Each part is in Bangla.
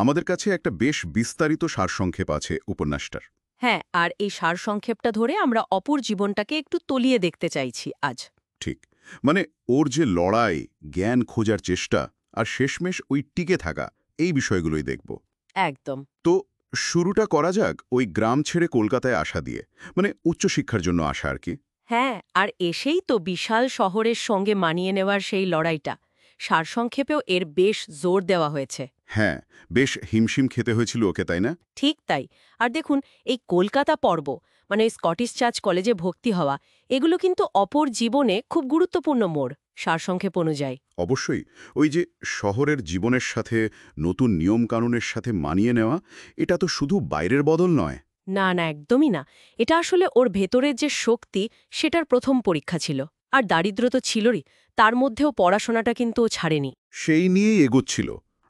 আমাদের কাছে একটা বেশ বিস্তারিত সারসংক্ষেপ আছে উপন্যাসটার। হ্যাঁ, আর এই সারসংক্ষেপটা ধরে আমরা অপুর জীবনটাকে একটু তলিয়ে দেখতে চাইছি আজ। ঠিক, মানে ওর যে লড়াই, জ্ঞান খোঁজার চেষ্টা আর শেষমেশ ওই টিকে থাকা, এই বিষয়গুলোই দেখব। একদম। তো শুরুটা করা যাক ওই গ্রাম ছেড়ে কলকাতায় আসা দিয়ে, মানে উচ্চশিক্ষার জন্য আসা আর কি। হ্যাঁ, আর এসেই তো বিশাল শহরের সঙ্গে মানিয়ে নেওয়ার সেই লড়াইটা। সারসংক্ষেপেও এর বেশ জোর দেওয়া হয়েছে। হ্যাঁ, বেশ হিমশিম খেতে হয়েছিল ওকে, তাই না? ঠিক তাই। আর দেখুন, এই কলকাতা পর্ব, মানে ওই স্কটিশ চার্চ কলেজে ভর্তি হওয়া, এগুলো কিন্তু অপর জীবনে খুব গুরুত্বপূর্ণ মোড়, সারসংক্ষেপ অনুযায়ী। অবশ্যই। ওই যে শহরের জীবনের সাথে নতুন নিয়মকানুনের সাথে মানিয়ে নেওয়া, এটা তো শুধু বাইরের বদল নয়। না, না, একদমই না। এটা আসলে ওর ভেতরের যে শক্তি, সেটার প্রথম পরীক্ষা ছিল। আর দারিদ্র্য তো ছিলই, তার মধ্যেও পড়াশোনাটা কিন্তু ও ছাড়েনি। সেই নিয়েই এগোচ্ছিল।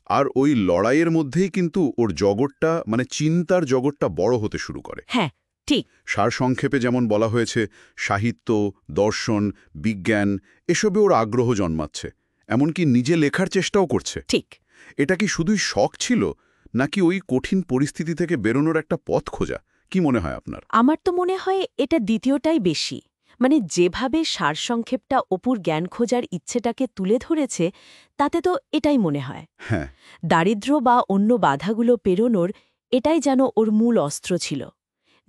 আর ওই লড়াইয়ের মধ্যেই কিন্তু ওর জগৎটা, মানে চিন্তার জগৎটা বড় হতে শুরু করে। হ্যাঁ, ঠিক। সারসংক্ষেপে যেমন বলা হয়েছে, সাহিত্য, দর্শন, বিজ্ঞান এসবে ওর আগ্রহ জন্মাচ্ছে, এমনকি নিজে লেখার চেষ্টাও করছে। ঠিক। এটা কি শুধুই শখ ছিল, নাকি ওই কঠিন পরিস্থিতি থেকে বেরোনোর একটা পথ খোঁজা? কি মনে হয় আপনার? আমার তো মনে হয় এটা দ্বিতীয়টাই বেশি। মানে যেভাবে সারসংক্ষেপটা অপুর জ্ঞান খোঁজার ইচ্ছেটাকে তুলে ধরেছে, তাতে তো এটাই মনে হয়। হ্যাঁ। দারিদ্র্য বা অন্য বাধাগুলো পেরোনোর এটাই যেন ওর মূল অস্ত্র ছিল।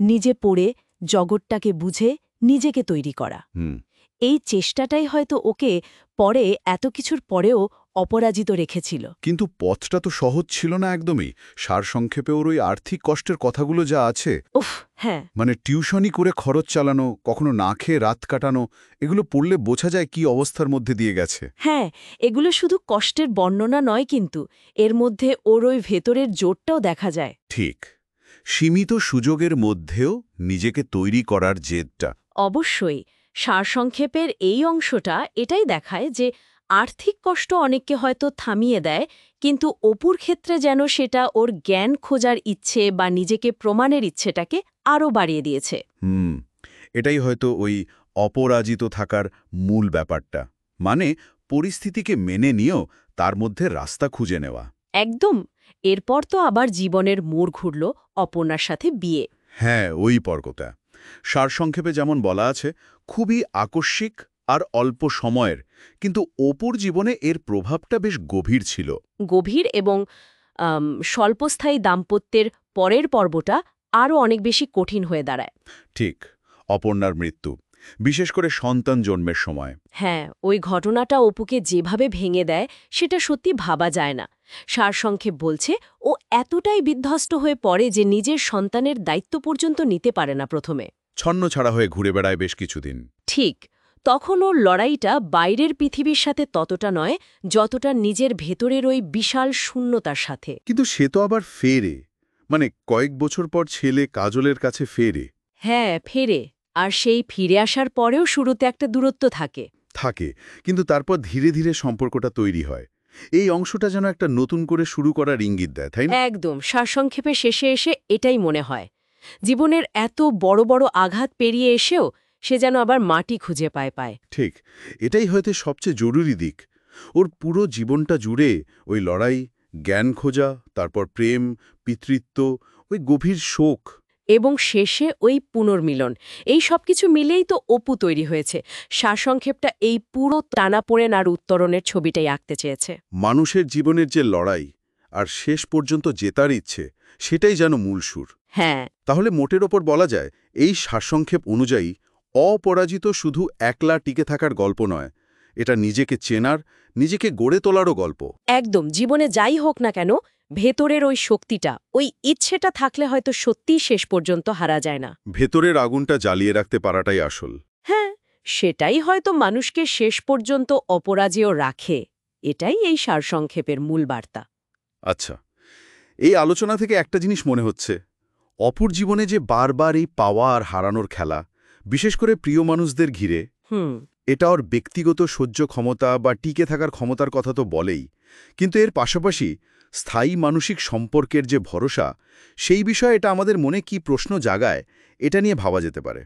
নিজে পড়ে, জগৎটাকে বুঝে, নিজেকে তৈরি করা। হুম। এই চেষ্টাটাই হয়তো ওকে পরে এত কিছুর পরেও অপরাজিত রেখেছিল। কিন্তু পথটা তো সহজ ছিল না একদমই। সারসংক্ষেপে ওর ওই আর্থিক কষ্টের কথাগুলো যা আছে, উফ, হ্যাঁ। মানে টিউশনি করে খরচ চালানো, কখনো না খেয়ে রাত কাটানো, এগুলো পড়লে বোঝা যায় কি অবস্থার মধ্যে দিয়ে গেছে। হ্যাঁ, এগুলো শুধু কষ্টের বর্ণনা নয়, কিন্তু এর মধ্যে ওর ওই ভেতরের জোরটাও দেখা যায়। ঠিক, সীমিত সুযোগের মধ্যেও নিজেকে তৈরি করার জেদটা। অবশ্যই। সারসংক্ষেপের এই অংশটা এটাই দেখায় যে আর্থিক কষ্ট অনেককে হয়তো থামিয়ে দেয়, কিন্তু অপুর ক্ষেত্রে যেন সেটা ওর জ্ঞান খোঁজার ইচ্ছে বা নিজেকে প্রমাণের ইচ্ছেটাকে আরও বাড়িয়ে দিয়েছে। এটাই হয়তো ওই অপরাজিত থাকার মূল ব্যাপারটা, মানে পরিস্থিতিকে মেনে নিয়েও তার মধ্যে রাস্তা খুঁজে নেওয়া। একদম। এরপর তো আবার জীবনের মোড় ঘুরল অপর্ণার সাথে বিয়ে। হ্যাঁ, ওই পর্বটা সারসংক্ষেপে যেমন বলা আছে, খুবই আকস্মিক আর অল্প সময়ের, কিন্তু অপুর জীবনে এর প্রভাবটা বেশ গভীর ছিল। গভীর এবং স্বল্পস্থায়ী দাম্পত্যের পরের পর্বটা আরও অনেক বেশি কঠিন হয়ে দাঁড়ায়। ঠিক, অপর্ণার মৃত্যু, বিশেষ করে সন্তান জন্মের সময়। হ্যাঁ, ওই ঘটনাটা অপুকে যেভাবে ভেঙে দেয়, সেটা সত্যি ভাবা যায় না। সারসংক্ষেপ বলছে, ও এতটাই বিধ্বস্ত হয়ে পড়ে যে নিজের সন্তানের দায়িত্ব পর্যন্ত নিতে পারে না প্রথমে। ছন্ন ছাড়া হয়ে ঘুরে বেড়ায় বেশ কিছুদিন। ঠিক। তখন ওর লড়াইটা বাইরের পৃথিবীর সাথে ততটা নয়, যতটা নিজের ভেতরের ওই বিশাল শূন্যতার সাথে। কিন্তু সে তো আবার ফেরে, মানে কয়েক বছর পর ছেলে কাজলের কাছে ফেরে। হ্যাঁ, ফেরে। আর সেই ফিরে আসার পরেও শুরুতে একটা দূরত্ব থাকে। থাকে, কিন্তু তারপর ধীরে ধীরে সম্পর্কটা তৈরি হয়। এই অংশটা যেন একটা নতুন করে শুরু করার ইঙ্গিত দেয়, তাই না? একদম। সারসংক্ষেপে শেষে এসে এটাই মনে হয়। জীবনের এত বড় বড় আঘাত পেরিয়ে এসেও সে যেন আবার মাটি খুঁজে পায়। ঠিক, এটাই হয়তো সবচেয়ে জরুরি দিক। ওর পুরো জীবনটা জুড়ে ওই লড়াই, জ্ঞান খোঁজা, তারপর প্রেম, পিতৃত্ব, ওই গভীর শোক। এবং শেষে ওই পুনর্মিলন। এই সবকিছু মিলেই তো অপু তৈরি হয়েছে। সারসংক্ষেপটা এই পুরো টানাপোড়েন আর উত্তরণের ছবিটাই আঁকতে চেয়েছে। মানুষের জীবনের যে লড়াই আর শেষ পর্যন্ত জেতার ইচ্ছে, সেটাই যেন মূল সুর। হ্যাঁ। তাহলে মোটের ওপর বলা যায়, এই সারসংক্ষেপ অনুযায়ী অপরাজিত শুধু একলা টিকে থাকার গল্প নয়, এটা নিজেকে চেনার, নিজেকে গড়ে তোলারও গল্প। একদম। জীবনে যাই হোক না কেন, ভেতরের ওই শক্তিটা, ওই ইচ্ছেটা থাকলে হয়তো সত্যিই শেষ পর্যন্ত হারা যায় না। ভেতরের আগুনটা জ্বালিয়ে রাখতে পারাটাই আসল। হ্যাঁ, সেটাই হয়তো মানুষকে শেষ পর্যন্ত অপরাজেয় রাখে। এটাই এই সারসংক্ষেপের মূল বার্তা। আচ্ছা, এই আলোচনা থেকে একটা জিনিস মনে হচ্ছে, অপুর জীবনে যে বারবার এই পাওয়া আর হারানোর খেলা, বিশেষ করে প্রিয় মানুষদের ঘিরে, হুম। এটা ওর ব্যক্তিগত সহ্য ক্ষমতা বা টিকে থাকার ক্ষমতার কথা তো বলেই, কিন্তু এর পাশাপাশি স্থায়ী মানসিক সম্পর্কের যে ভরসা, সেই বিষয়ে এটা আমাদের মনে কি প্রশ্ন জাগায়, এটা নিয়ে ভাবা যেতে পারে।